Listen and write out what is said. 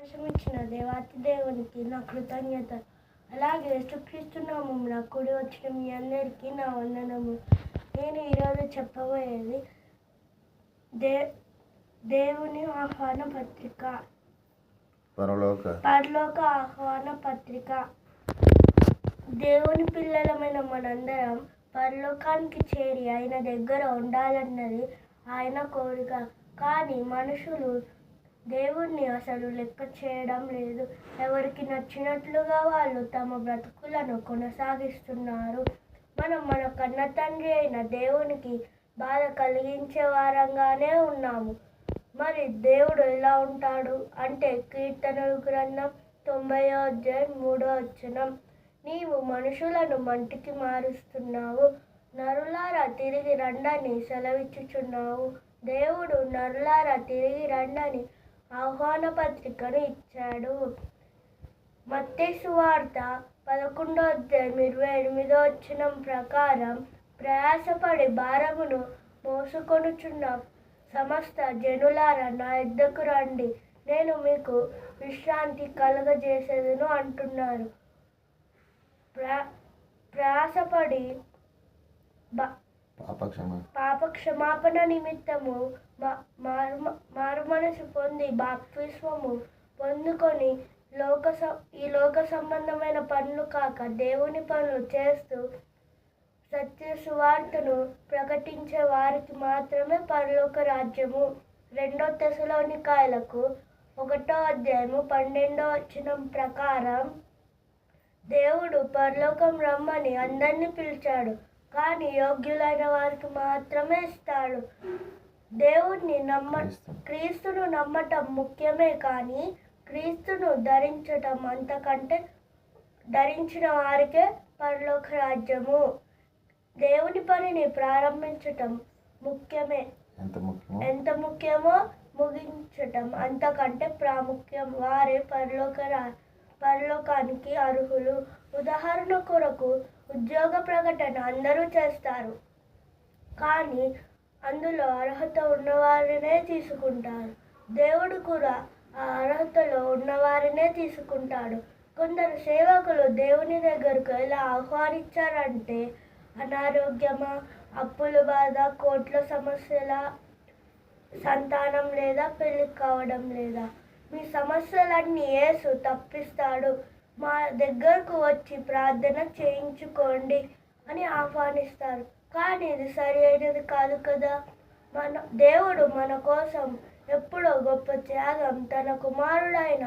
ఇచ్చిన దేవాతి దేవునికి నా కృతజ్ఞత. అలాగే యేసుక్రీస్తు నామమున కూడి వచ్చిన మీ అందరికీ నా వందనము. నేను ఈరోజు చెప్పబోయేది దేవుని ఆహ్వాన పత్రిక, పరలోక ఆహ్వాన పత్రిక. దేవుని పిల్లలమైన మనందరం పరలోకానికి చేరి ఆయన దగ్గర ఉండాలన్నది ఆయన కోరిక. కానీ మనుషులు దేవుణ్ణి అసలు లెక్క చేయడం లేదు. ఎవరికి నచ్చినట్లుగా వాళ్ళు తమ బ్రతుకులను కొనసాగిస్తున్నారు. మనం మన కన్న తండ్రి అయిన దేవునికి బాధ కలిగించే వారంగానే ఉన్నాము. మరి దేవుడు ఎలా ఉంటాడు అంటే కీర్తనల గ్రంథం 90:3 నీవు మనుషులను మంటికి మారుస్తున్నావు, నరులారా తిరిగి రండని సెలవిచ్చుచున్నావు. దేవుడు నరులారా తిరిగి రండని ఆహ్వాన పత్రికను ఇచ్చాడు. మత్తయి సువార్త 11:28 ప్రకారం ప్రయాసపడి భారమును మోసుకొనుచున్న సమస్త జనులారా నా యొద్దకు రండి, నేను మీకు విశ్రాంతి కలుగజేసేదను అంటున్నారు. ప్రయాసపడి పాప క్షమాపణ నిమిత్తము మారుమనసు పొంది బాప్తిస్మము పొందుకొని ఈ లోక సంబంధమైన పనులు కాక దేవుని పనులు చేస్తూ సత్య సువార్తను ప్రకటించే వారికి మాత్రమే పరలోక రాజ్యము. 2 తెస్సలోనికయులకు 1:12 ప్రకారం దేవుడు పరలోకం రమ్మని అందరినీ పిలిచాడు, కానీ యోగ్యులైన వారికి మాత్రమే ఇస్తాడు. క్రీస్తును నమ్మటం ముఖ్యమే, కానీ క్రీస్తును ధరించటం అంతకంటే ధరించిన వారికే పరలోక రాజ్యము. దేవుని పనిని ప్రారంభించటం ముఖ్యమే, ఎంత ముఖ్యమో ముగించటం అంతకంటే ప్రాముఖ్యం. వారే పరలోకానికి అర్హులు. ఉదాహరణ కొరకు ఉద్యోగ ప్రకటన అందరూ చేస్తారు, కానీ అందులో అర్హత ఉన్నవారినే తీసుకుంటారు. దేవుడు కూడా ఆ అర్హతలో ఉన్నవారినే తీసుకుంటాడు. కొందరు సేవకులు దేవుని దగ్గరకు ఎలా ఆహ్వానించారంటే అనారోగ్యమా, అప్పుల బాధ, కోట్ల సమస్యల, సంతానం లేదా, పెళ్లి కావడం లేదా, మీ సమస్యలన్నీ యేసు తప్పిస్తాడు, మా దగ్గరకు వచ్చి ప్రార్థన చేయించుకోండి అని ఆహ్వానిస్తారు. కానీ ఇది సరి అయినది కాదు కదా. దేవుడు మన కోసం ఎప్పుడో గొప్ప త్యాగం తన కుమారుడైన